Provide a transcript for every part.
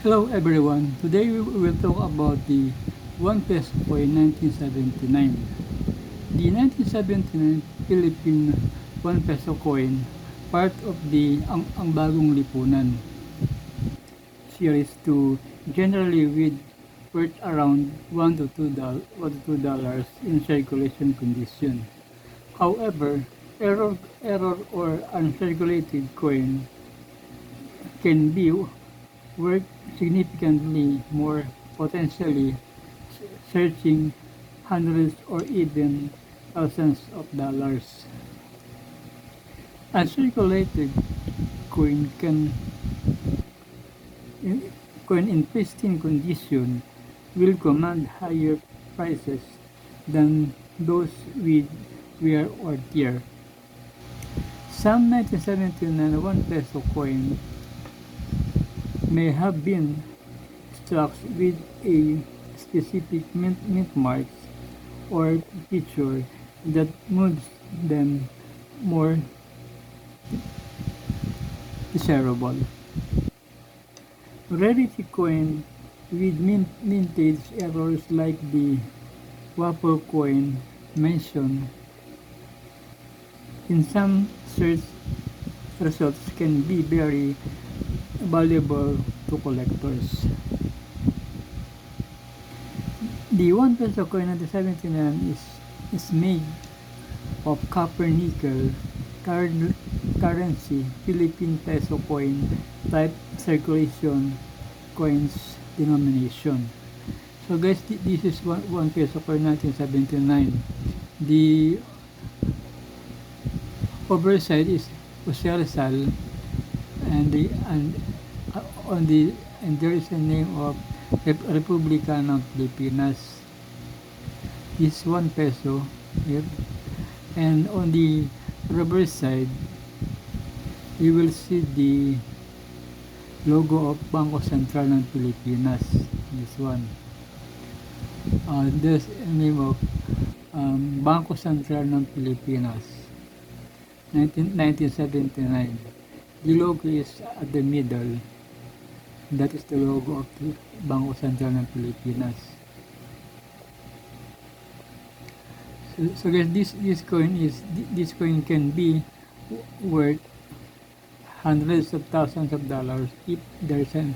Hello everyone, today we will talk about the 1 peso coin 1979. The 1979 Philippine 1 peso coin, part of the ang Bagong Lipunan series to generally with worth around $1 to $2 in circulation condition. However, error or uncirculated coin can be worth significantly more, potentially searching hundreds or even thousands of dollars. Uncirculated coin coin in pristine condition will command higher prices than those with wear or tear. Some 1979 1 peso coin may have been struck with a specific mint marks or feature that moves them more desirable. Rarity coin with mintage errors like the waffle coin mentioned in some search results can be very valuable to collectors. The 1 peso coin 1979 is made of copper nickel currency Philippine peso coin type circulation coins denomination. So guys, this is 1 peso coin 1979. The overside is Usersal and there is a name of Republika ng Pilipinas. This 1 peso here, and on the reverse side you will see the logo of Bangko Sentral ng Pilipinas. This one, there's a name of Bangko Sentral ng Pilipinas 1979. The logo is at the middle. That is the logo of the Bangko Sentral ng Pilipinas. So guys, this coin can be worth hundreds of thousands of dollars if there's an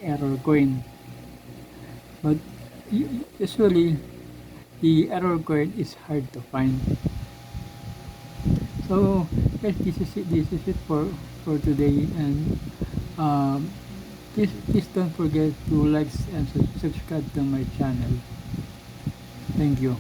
error coin. But usually the error coin is hard to find. So guys, this is it for today, and please don't forget to like and subscribe to my channel. Thank you.